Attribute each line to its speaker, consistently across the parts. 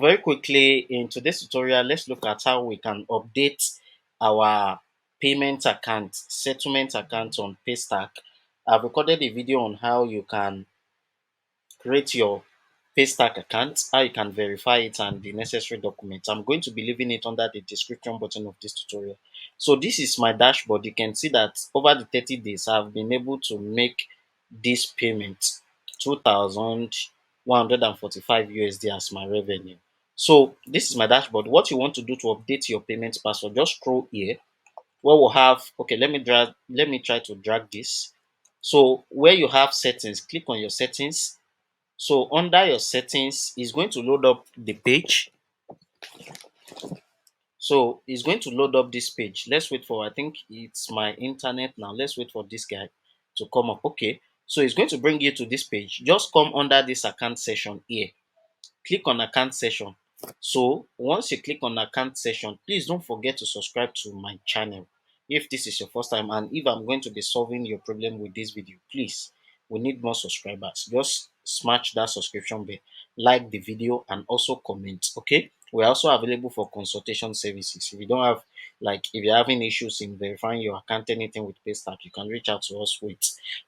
Speaker 1: Very quickly, in today's tutorial, let's look at how we can update our payment account, settlement account on Paystack. I've recorded a video on how you can create your Paystack account, how you can verify it, and the necessary documents. I'm going to be leaving it under the description button of this tutorial. So this is my dashboard. You can see that over the 30 days, I've been able to make this payment, 2,145 USD as my revenue. So this is my dashboard. What you want to do to update your payment password, just scroll here. What we'll have, okay, let me try to drag this. So where you have settings, click on your settings. So under your settings, it's going to load up the page. So it's going to load up this page. Let's wait for, I think it's my internet now. Let's wait for this guy to come up. Okay. So it's going to bring you to this page. Just come under this account section here. Click on account section. So once you click on account section, please don't forget to subscribe to my channel if this is your first time, and if I'm going to be solving your problem with this video, please, we need more subscribers. Just smash that subscription bell, like the video, and also comment. Okay, we're also available for consultation services. If you don't have, like, if you're having issues in verifying your account, anything with Paystack, you can reach out to us with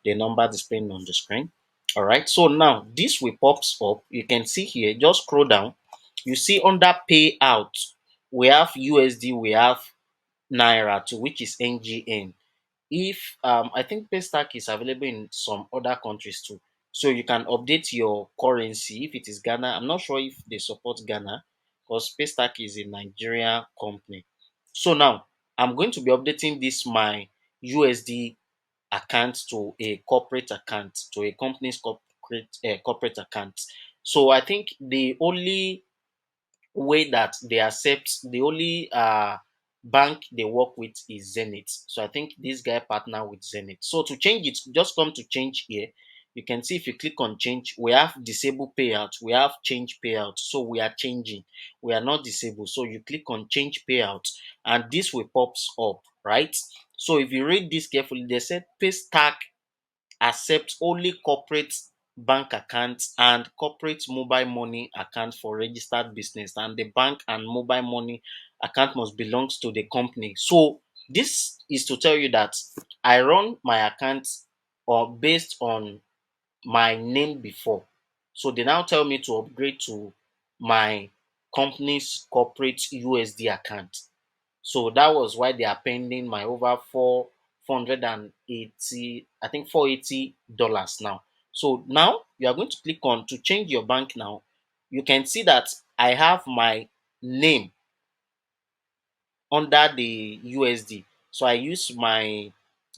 Speaker 1: the number displaying on the screen. All right, so now this will pops up. You can see here, just scroll down. You see under payout, we have USD, we have Naira too, which is NGN. If I think Paystack is available in some other countries too. So you can update your currency. If it is Ghana, I'm not sure if they support Ghana because Paystack is a Nigeria company. So now I'm going to be updating this my USD account to a corporate account, to a company's corporate account. So I think the only way that they accept, the only bank they work with is Zenith. So I think this guy partner with Zenith. So to change it, just come to change here. You can see if you click on change, we have disable payout, we have change payout. So we are changing, we are not disabled. So you click on change payout and this will pops up, right? So if you read this carefully, they said Paystack accepts only corporate bank accounts and corporate mobile money accounts for registered business, and the bank and mobile money account must belongs to the company. So this is to tell you that I run my account or based on my name before. So they now tell me to upgrade to my company's corporate USD account. So that was why they are pending my over 480, I think $480 now. So now you are going to click on to change your bank now. You can see that I have my name under the USD. So I use my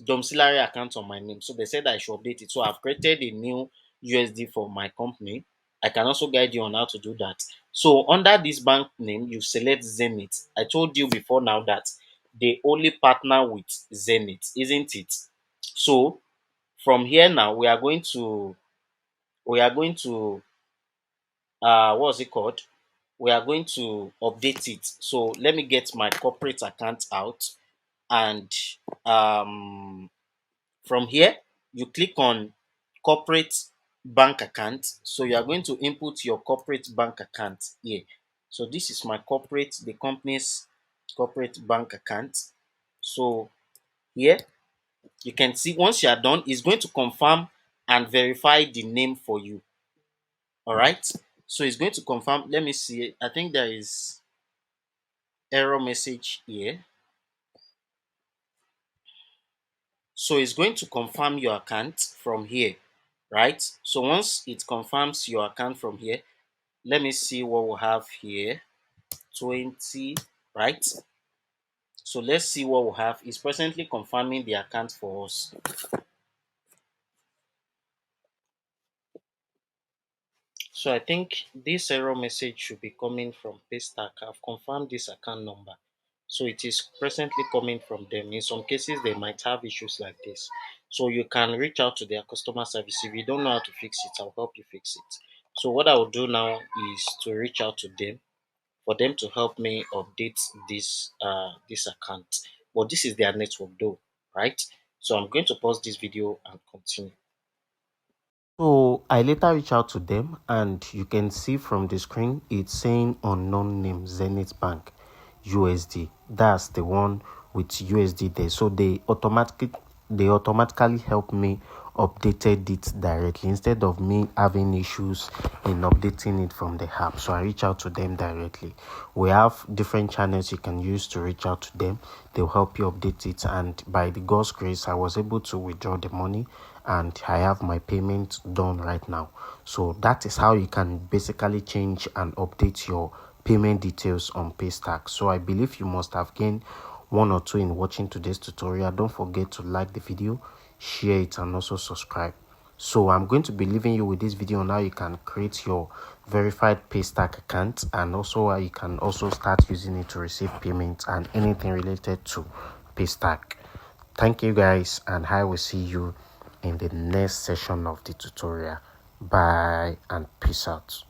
Speaker 1: domiciliary account on my name. So they said I should update it. So I've created a new USD for my company. I can also guide you on how to do that. So under this bank name, you select Zenith. I told you before now that they only partner with Zenith, isn't it? So from here now, we are going to what's it called? We are going to update it. So let me get my corporate account out, and from here you click on corporate bank account. So you are going to input your corporate bank account here. So this is my corporate, the company's corporate bank account. So here you can see once you are done, it's going to confirm and verify the name for you. All right, so it's going to confirm. Let me see, I think there is error message here. So it's going to confirm your account from here, right? So once it confirms your account from here, let me see what we have here. 20, right? So let's see what we have. It's presently confirming the account for us. So I think this error message should be coming from Paystack. I've confirmed this account number. So it is presently coming from them. In some cases, they might have issues like this. So you can reach out to their customer service. If you don't know how to fix it, I'll help you fix it. So what I will do now is to reach out to them for them to help me update this account. But this is their network though, right? So I'm going to pause this video and continue. So I later reached out to them, and you can see from the screen it's saying unknown name Zenith Bank USD. That's the one with USD there. So they automatically help me updated it directly instead of me having issues in updating it from the app. So I reach out to them directly. We have different channels you can use to reach out to them. They'll help you update it, and by the God's grace I was able to withdraw the money, and I have my payment done right now. So that is how you can basically change and update your payment details on Paystack. So I believe you must have gained one or two in watching today's tutorial. Don't forget to like the video, share it, and also subscribe. So I'm going to be leaving you with this video on how you can create your verified Paystack account, and also how you can also start using it to receive payments and anything related to Paystack. Thank you guys, and I will see you in the next session of the tutorial. Bye and peace out.